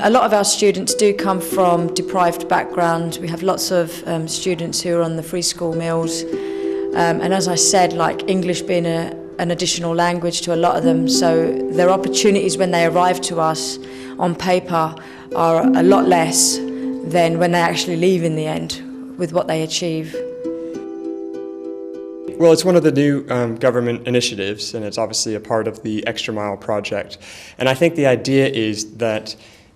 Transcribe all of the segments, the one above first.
A lot of our students do come from deprived backgrounds. We have lots of students who are on the free school meals. And as I said, like English being an additional language to a lot of them, so their opportunities when they arrive to us on paper are a lot less than when they actually leave in the end with what they achieve. Well, it's one of the new government initiatives, and it's obviously a part of the Extra Mile project. And I think the idea is that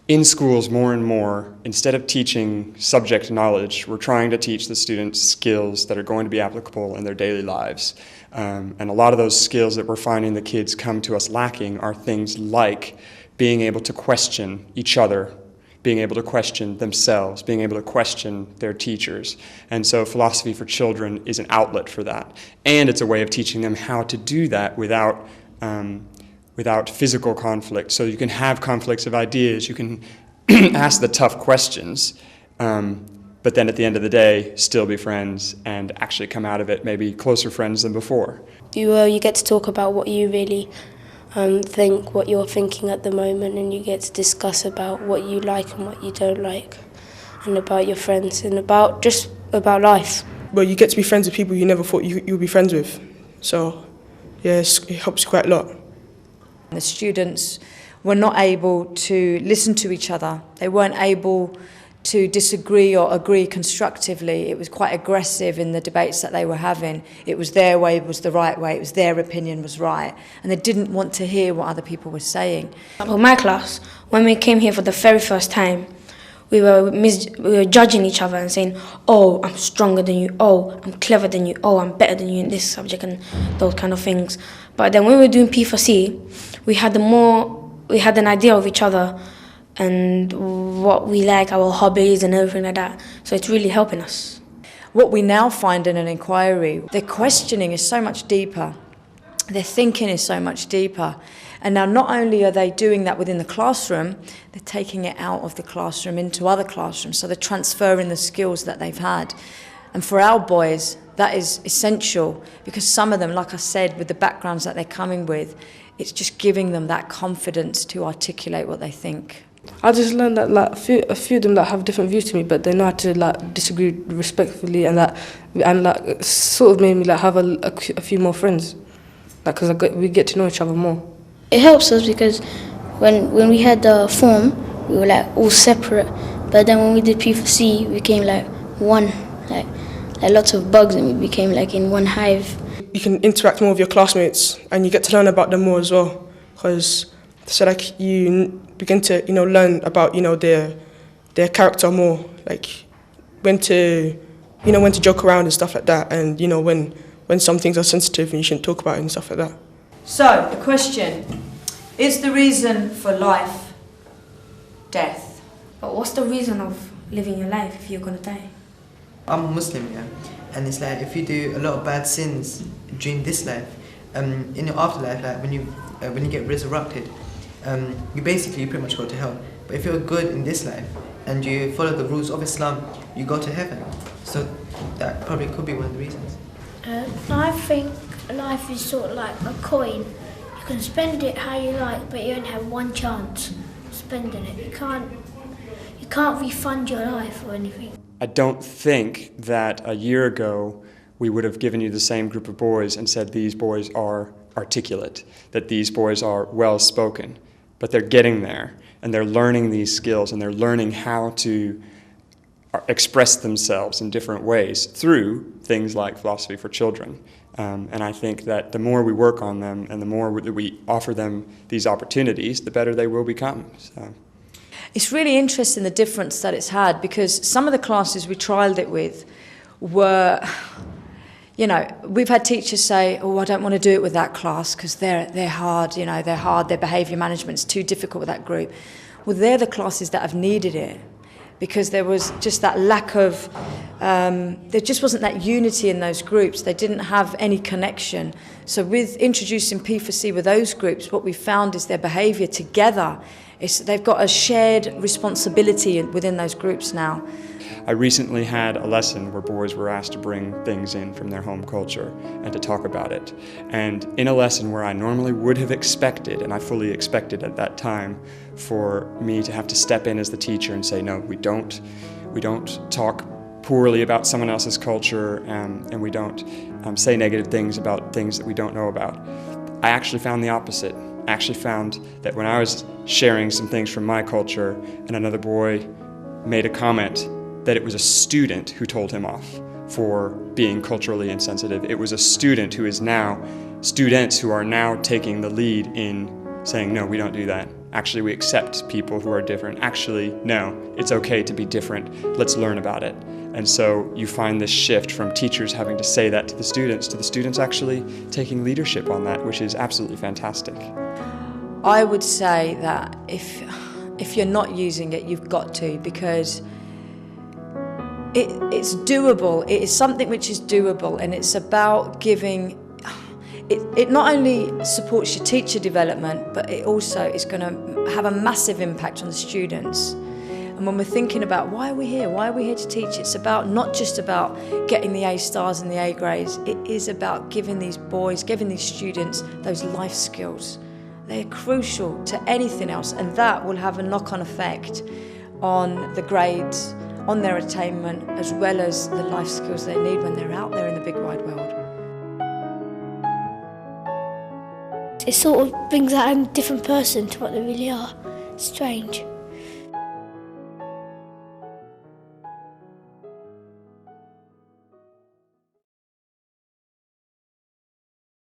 in schools more and more, instead of teaching subject knowledge, we're trying to teach the students skills that are going to be applicable in their daily lives. And a lot of those skills that we're finding the kids come to us lacking are things like being able to question each other, being able to question themselves, being able to question their teachers. And so Philosophy for Children is an outlet for that. And it's a way of teaching them how to do that without physical conflict. So you can have conflicts of ideas, you can ask the tough questions, but then at the end of the day, still be friends and actually come out of it maybe closer friends than before. You get to talk about what you really think, what you're thinking at the moment, and you get to discuss about what you like and what you don't like, and about your friends, and about life. Well, you get to be friends with people you never thought you would be friends with. So, yeah, it helps quite a lot. The students were not able to listen to each other. They weren't able to disagree or agree constructively. It was quite aggressive in the debates that they were having. It was their way was the right way, it was their opinion was right, and they didn't want to hear what other people were saying. Well, my class, when we came here for the very first time, we were judging each other and saying, oh, I'm stronger than you, oh, I'm clever than you, oh, I'm better than you in this subject, and those kind of things. But then when we were doing P4C, we had an idea of each other and what we like, our hobbies and everything like that. So it's really helping us. What we now find in an inquiry, their questioning is so much deeper, their thinking is so much deeper. And now not only are they doing that within the classroom, they're taking it out of the classroom into other classrooms. So they're transferring the skills that they've had. And for our boys, that is essential because some of them, like I said, with the backgrounds that they're coming with, it's just giving them that confidence to articulate what they think. I just learned that a few of them have different views to me, but they know how to disagree respectfully, and it sort of made me have a few more friends, because we get to know each other more. It helps us because when we had the form, we were all separate, but then when we did P4C, we became one, like lots of bugs, and we became in one hive. You can interact more with your classmates, and you get to learn about them more as well, because you begin to learn about their character more, when to joke around and stuff like that, and when some things are sensitive and you shouldn't talk about it and stuff like that. So the question is: the reason for life death? But what's the reason of living your life if you're gonna die? I'm Muslim, yeah, and it's if you do a lot of bad sins during this life, in your afterlife, when you get resurrected, you pretty much go to hell. But if you're good in this life and you follow the rules of Islam, you go to heaven. So that probably could be one of the reasons. I think life is sort of like a coin. You can spend it how you like, but you only have one chance of spending it. You can't refund your life or anything. I don't think that a year ago we would have given you the same group of boys and said these boys are articulate, that these boys are well-spoken. But they're getting there, and they're learning these skills, and they're learning how to express themselves in different ways through things like Philosophy for Children. And I think that the more we work on them and the more that we offer them these opportunities, the better they will become. So. It's really interesting the difference that it's had, because some of the classes we trialled it with were, we've had teachers say, oh, I don't want to do it with that class because they're hard, they're hard, their behaviour management's too difficult with that group. Well, they're the classes that have needed it, because there was just that lack of, there just wasn't that unity in those groups. They didn't have any connection. So with introducing P4C with those groups, what we found is their behaviour together, they've got a shared responsibility within those groups now. I recently had a lesson where boys were asked to bring things in from their home culture and to talk about it. And in a lesson where I normally would have expected, and I fully expected at that time, for me to have to step in as the teacher and say, no, we don't talk poorly about someone else's culture, and we don't say negative things about things that we don't know about. I actually found the opposite. I actually found that when I was sharing some things from my culture and another boy made a comment, that it was a student who told him off for being culturally insensitive. It was a student who is now, students who are now taking the lead in saying, no, we don't do that. Actually, we accept people who are different. Actually, no, it's okay to be different. Let's learn about it. And so you find this shift from teachers having to say that to the students actually taking leadership on that, which is absolutely fantastic. I would say that if you're not using it, you've got to, because it's doable. It is something which is doable, and it's about giving. It not only supports your teacher development, but it also is going to have a massive impact on the students. And when we're thinking about why are we here to teach, it's about not just about getting the A stars and the A grades. It is about giving these boys, giving these students those life skills. They're crucial to anything else, and that will have a knock-on effect on the grades, on their attainment, as well as the life skills they need when they're out there in the big wide world. It sort of brings out a different person to what they really are. Strange.